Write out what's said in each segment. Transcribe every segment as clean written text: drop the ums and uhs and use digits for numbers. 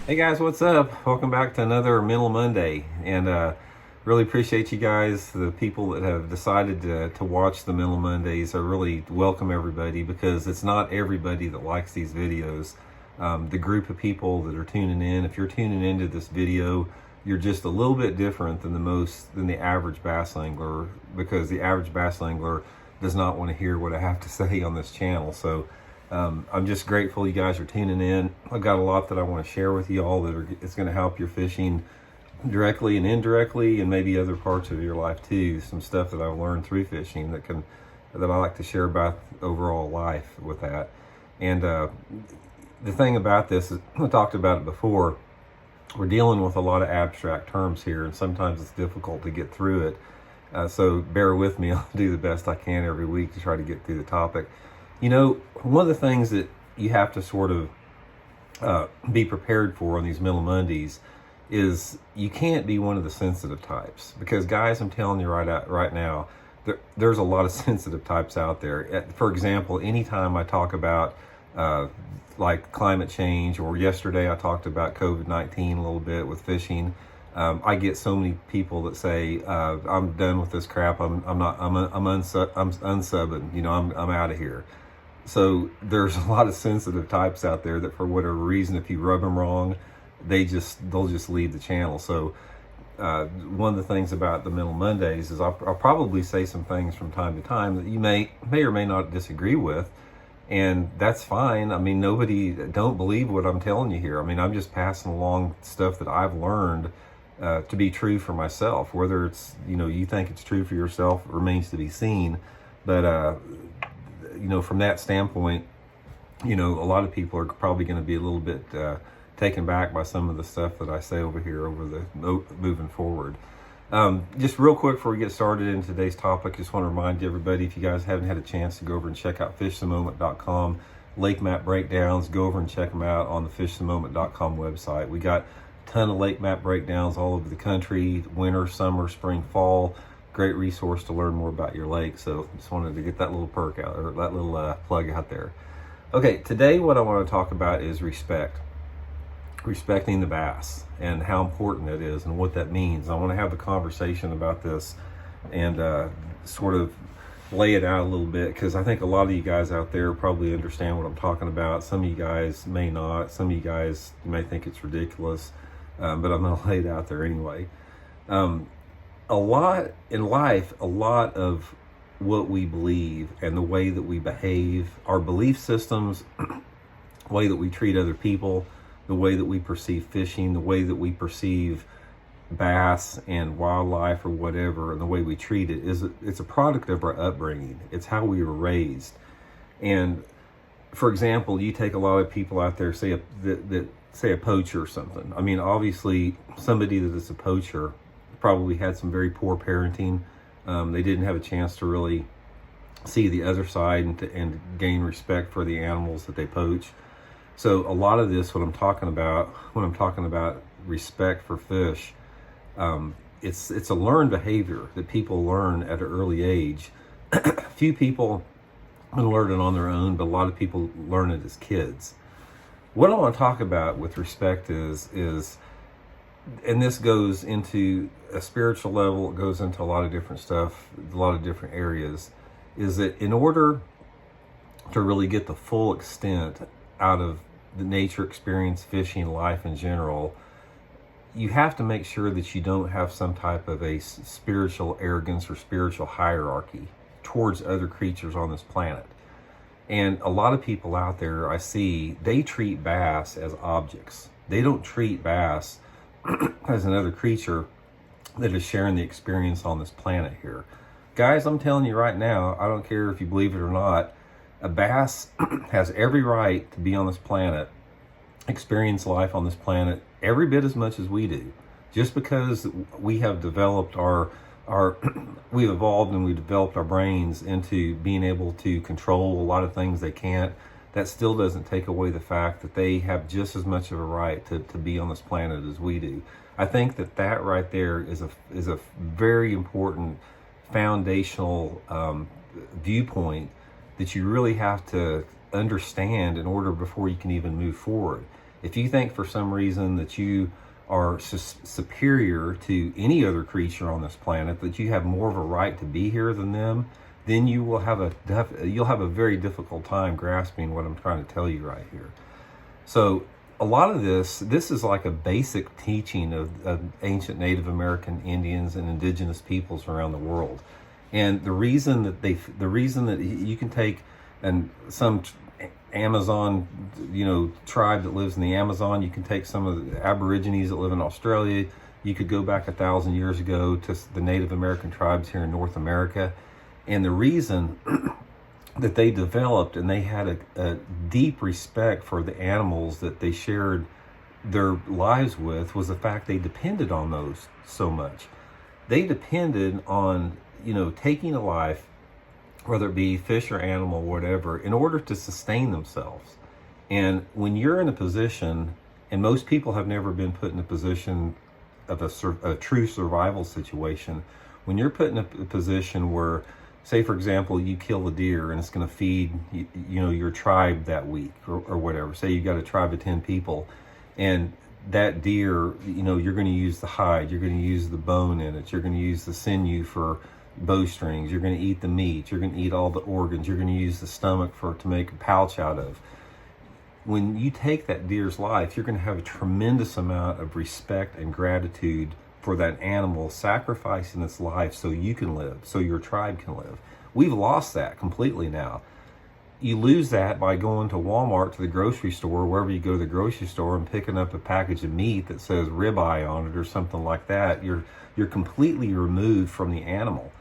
Hey guys, what's up? Welcome back to another Mental Monday, and really appreciate you guys, the people that have decided to watch the Mental Mondays. I really welcome everybody because it's not everybody that likes these videos. The group of people that are tuning in, if you're tuning into this video, you're just a little bit different than the average bass angler, because the average bass angler does not want to hear what I have to say on this channel. So I'm just grateful you guys are tuning in. I've got a lot that I want to share with you all it's going to help your fishing directly and indirectly, and maybe other parts of your life too. Some stuff that I've learned through fishing that I like to share about overall life with that. And the thing about this is, I talked about it before, we're dealing with a lot of abstract terms here, and sometimes it's difficult to get through it. So bear with me. I'll do the best I can every week to try to get through the topic. You know, one of the things that you have to sort of be prepared for on these Mental Mondays is you can't be one of the sensitive types. Because guys, I'm telling you right now, there's a lot of sensitive types out there. For example, anytime I talk about like climate change, or yesterday I talked about COVID-19 a little bit with fishing, I get so many people that say, I'm done with this crap. I'm unsubbing, you know, I'm out of here. So there's a lot of sensitive types out there that, for whatever reason, if you rub them wrong, they'll just leave the channel. So one of the things about the Mental Mondays is I'll probably say some things from time to time that you may or may not disagree with, and that's fine. I mean, don't believe what I'm telling you here. I mean, I'm just passing along stuff that I've learned to be true for myself. Whether it's, you know, you think it's true for yourself remains to be seen. But you know, from that standpoint, you know, a lot of people are probably going to be a little bit taken back by some of the stuff that I say over here moving forward. Just real quick before we get started in today's topic, just want to remind everybody, if you guys haven't had a chance to go over and check out fishthemoment.com, lake map breakdowns, go over and check them out on the fishthemoment.com website. We got a ton of lake map breakdowns all over the country, winter, summer, spring, fall. Great resource to learn more about your lake. So just wanted to get that little perk out, or that little plug out there. Okay, today what I want to talk about is respecting the bass and how important it is and what that means. I want to have a conversation about this and sort of lay it out a little bit, because I think a lot of you guys out there probably understand what I'm talking about. Some of you guys may not. Some of you guys may think it's ridiculous, but I'm going to lay it out there anyway. A lot in life, a lot of what we believe and the way that we behave, our belief systems, the way that we treat other people, the way that we perceive fishing, the way that we perceive bass and wildlife or whatever, and the way we treat it, it's a product of our upbringing. It's how we were raised. And for example, you take a lot of people out there, say a poacher or something. I mean, obviously somebody that is a poacher probably had some very poor parenting. They didn't have a chance to really see the other side and gain respect for the animals that they poach. So a lot of this, when I'm talking about respect for fish, it's a learned behavior that people learn at an early age. Few people learn it on their own, but a lot of people learn it as kids. What I want to talk about with respect is, and this goes into a spiritual level, it goes into a lot of different stuff, a lot of different areas, is that in order to really get the full extent out of the nature experience, fishing, life in general, you have to make sure that you don't have some type of a spiritual arrogance or spiritual hierarchy towards other creatures on this planet. And a lot of people out there I see, they treat bass as objects. They don't treat bass as another creature that is sharing the experience on this planet here. Guys, I'm telling you right now, I don't care if you believe it or not, a bass has every right to be on this planet, experience life on this planet every bit as much as we do. Just because we have developed we've evolved and we've developed our brains into being able to control a lot of things they can't, that still doesn't take away the fact that they have just as much of a right to be on this planet as we do. I think that right there is a very important foundational viewpoint that you really have to understand in order before you can even move forward. If you think for some reason that you are superior to any other creature on this planet, that you have more of a right to be here than them, then you will have you'll have a very difficult time grasping what I'm trying to tell you right here. So a lot of this is like a basic teaching of ancient Native American Indians and indigenous peoples around the world. And the reason that you can take some Amazon, tribe that lives in the Amazon, you can take some of the Aborigines that live in Australia, you could go back 1,000 years ago to the Native American tribes here in North America. And the reason that they developed and they had a deep respect for the animals that they shared their lives with was the fact they depended on those so much. They depended on, taking a life, whether it be fish or animal, whatever, in order to sustain themselves. And when you're in a position, and most people have never been put in a position of a true survival situation, when you're put in a position where, say for example, you kill a deer and it's going to feed your tribe that week or whatever. Say you got a tribe of 10 people, and that deer, you're going to use the hide, you're going to use the bone in it, you're going to use the sinew for bowstrings, you're going to eat the meat, you're going to eat all the organs, you're going to use the stomach to make a pouch out of. When you take that deer's life, you're going to have a tremendous amount of respect and gratitude for that animal sacrificing its life so you can live, so your tribe can live. We've lost that completely now. You lose that by going to Walmart, to the grocery store, wherever you go to the grocery store, and picking up a package of meat that says ribeye on it or something like that. You're completely removed from the animal.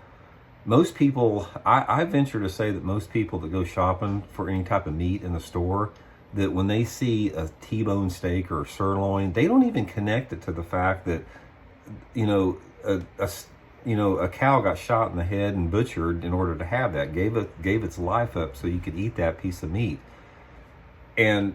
Most people, I venture to say that most people that go shopping for any type of meat in the store, that when they see a T-bone steak or a sirloin, they don't even connect it to the fact that, a cow got shot in the head and butchered in order to have that, gave its life up so you could eat that piece of meat. And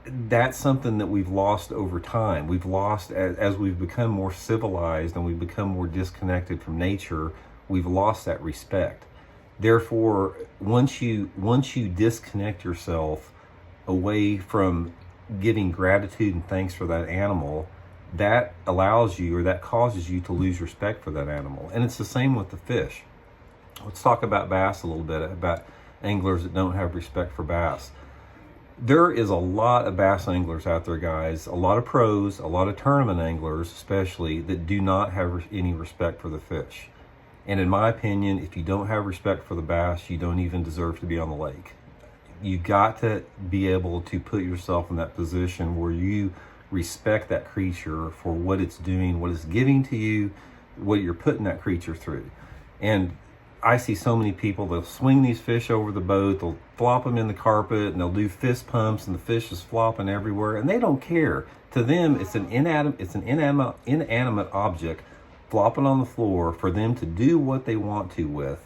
that's something that we've lost over time. We've lost as we've become more civilized and we've become more disconnected from nature. We've lost that respect. Therefore, once you disconnect yourself away from giving gratitude and thanks for that animal, that allows you, or that causes you, to lose respect for that animal. And it's the same with the fish. Let's talk about bass a little bit, about anglers that don't have respect for bass. There is a lot of bass anglers out there, guys, a lot of pros, a lot of tournament anglers especially, that do not have any respect for the fish. And in my opinion, if you don't have respect for the bass, you don't even deserve to be on the lake. You got to be able to put yourself in that position where you respect that creature for what it's doing, what it's giving to you, what you're putting that creature through. And I see so many people, they'll swing these fish over the boat, they'll flop them in the carpet, and they'll do fist pumps, and the fish is flopping everywhere, and they don't care. To them, it's an inanimate object flopping on the floor for them to do what they want to with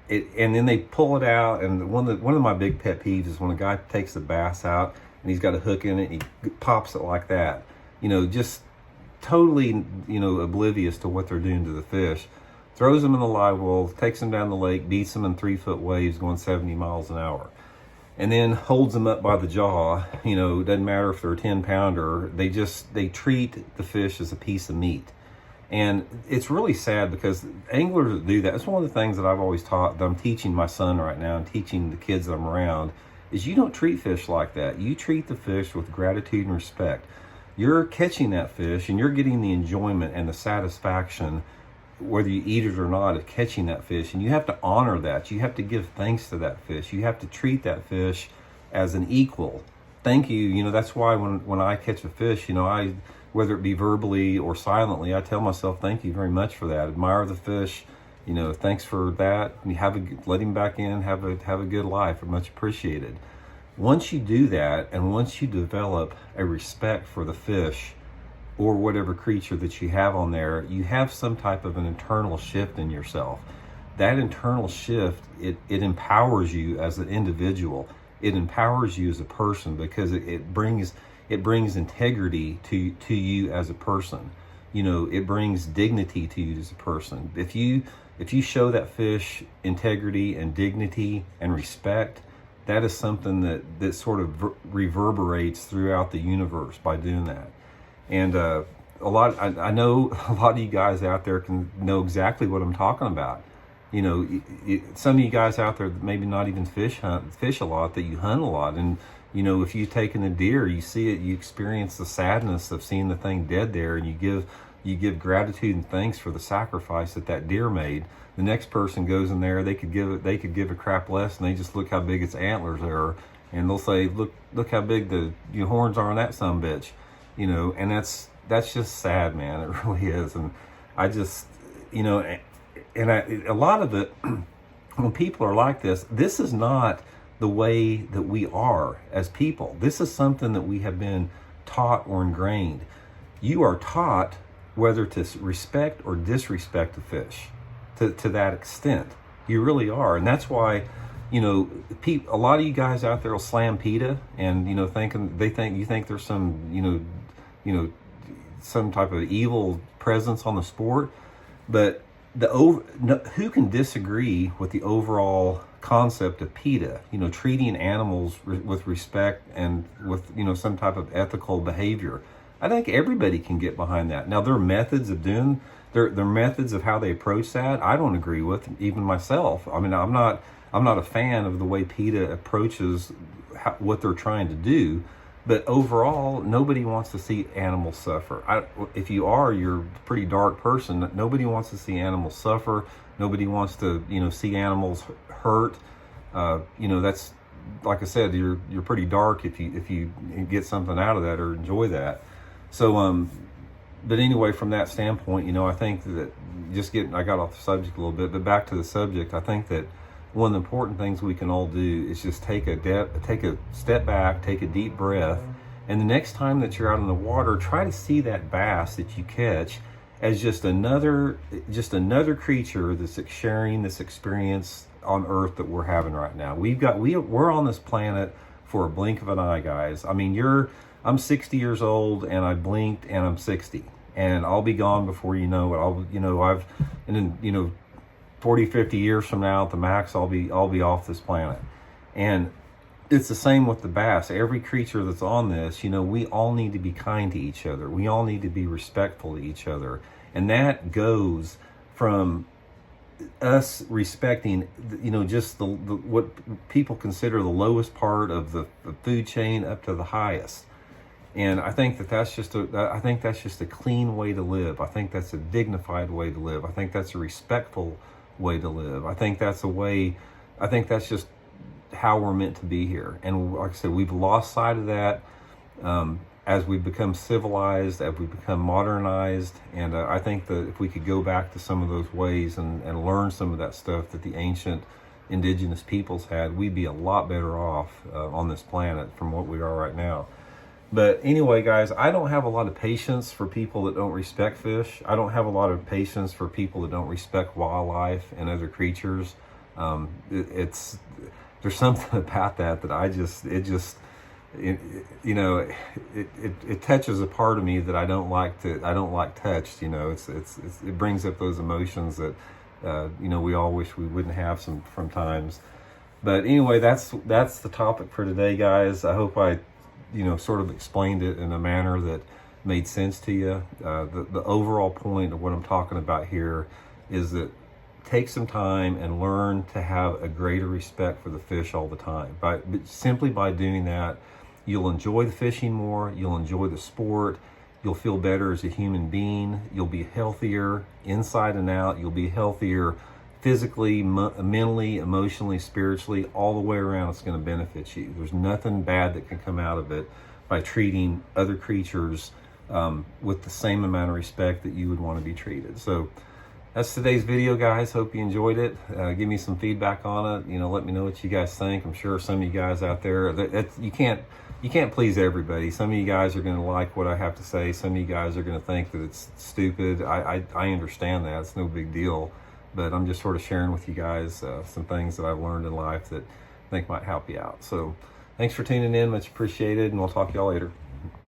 it. And then they pull it out, and one of my big pet peeves is when a guy takes the bass out and he's got a hook in it and he pops it like that, just totally oblivious to what they're doing to the fish. Throws them in the live well, takes them down the lake, beats them in 3-foot waves going 70 miles an hour, and then holds them up by the jaw. It doesn't matter if they're a 10-pounder. They treat the fish as a piece of meat. And it's really sad because anglers that do that, it's one of the things that I've always taught, that I'm teaching my son right now and teaching the kids that I'm around, is you don't treat fish like that. You treat the fish with gratitude and respect. You're catching that fish and you're getting the enjoyment and the satisfaction, whether you eat it or not, of catching that fish. And you have to honor that. You have to give thanks to that fish. You have to treat that fish as an equal. Thank you. That's why when I catch a fish, whether it be verbally or silently, I tell myself, thank you very much for that. Admire the fish, thanks for that. Let him back in, have a good life, much appreciated. Once you do that, and once you develop a respect for the fish or whatever creature that you have on there, you have some type of an internal shift in yourself. That internal shift, it empowers you as an individual. It empowers you as a person, because it brings integrity to you as a person. It brings dignity to you as a person. If you show that fish integrity and dignity and respect, that is something that sort of reverberates throughout the universe by doing that. And I know a lot of you guys out there can know exactly what I'm talking about. You know, some of you guys out there that maybe not even fish a lot, that you hunt a lot, and you know, if you've taken a deer, you see it, you experience the sadness of seeing the thing dead there, and you give gratitude and thanks for the sacrifice that deer made. The next person goes in there, they could give a crap less, and they just look how big its antlers are, and they'll say, look how big your horns are on that sumbitch, you know, and that's just sad, man. It really is. And I just, you know, a lot of it, when people are like this is not the way that we are as people. This is something that we have been taught or ingrained. You are taught whether to respect or disrespect a fish to that extent. You really are. And that's why, you know, a lot of you guys out there will slam Peta, and, you know, you think there's some, you know, some type of evil presence on the sport. But who can disagree with the overall concept of Peta? You know, treating animals with respect and with, you know, some type of ethical behavior. I think everybody can get behind that. Now, their methods of doing their methods of how they approach that, I don't agree with, even myself. I mean, I'm not a fan of the way Peta approaches what they're trying to do. But overall, nobody wants to see animals suffer. If you are, you're a pretty dark person. Nobody wants to see animals suffer. Nobody wants to, you know, see animals hurt. You know, that's, like I said, you're pretty dark if you get something out of that or enjoy that. So, but anyway, from that standpoint, you know, I think that I got off the subject a little bit, but back to the subject, I think that one of the important things we can all do is just take a step back, take a deep breath, and the next time that you're out in the water, try to see that bass that you catch as just another creature that's sharing this experience on Earth that we're having right now. We're on this planet for a blink of an eye, guys. I mean, I'm 60 years old, and I blinked, and I'm 60, and I'll be gone before you know it. And then 40, 50 years from now at the max, I'll be off this planet. And it's the same with the bass. Every creature that's on this, you know, we all need to be kind to each other. We all need to be respectful to each other. And that goes from us respecting, you know, just the what people consider the lowest part of the food chain up to the highest. And I think that's just a clean way to live. I think that's a dignified way to live. I think that's a respectful way to live. I think that's just how we're meant to be here. And like I said, we've lost sight of that as we've become civilized, as we've become modernized. And I think that if we could go back to some of those ways and learn some of that stuff that the ancient indigenous peoples had, we'd be a lot better off on this planet from what we are right now. But anyway, guys, I don't have a lot of patience for people that don't respect fish. I don't have a lot of patience for people that don't respect wildlife and other creatures. There's something about that it touches a part of me that I don't like touched. You know, it brings up those emotions that we all wish we wouldn't have from times. But anyway, that's the topic for today, guys. I hope I sort of explained it in a manner that made sense to you. The overall point of what I'm talking about here is that take some time and learn to have a greater respect for the fish all the time. Simply by doing that, you'll enjoy the fishing more, you'll enjoy the sport, you'll feel better as a human being, you'll be healthier inside and out, you'll be healthier physically, mentally, emotionally, spiritually, all the way around. It's going to benefit you. There's nothing bad that can come out of it by treating other creatures with the same amount of respect that you would want to be treated. So that's today's video, guys. Hope you enjoyed it. Give me some feedback on it. Let me know what you guys think. I'm sure some of you guys out there, you can't please everybody. Some of you guys are going to like what I have to say. Some of you guys are going to think that it's stupid. I understand that. It's no big deal. But I'm just sort of sharing with you guys some things that I've learned in life that I think might help you out. So thanks for tuning in. Much appreciated. And we'll talk to y'all later.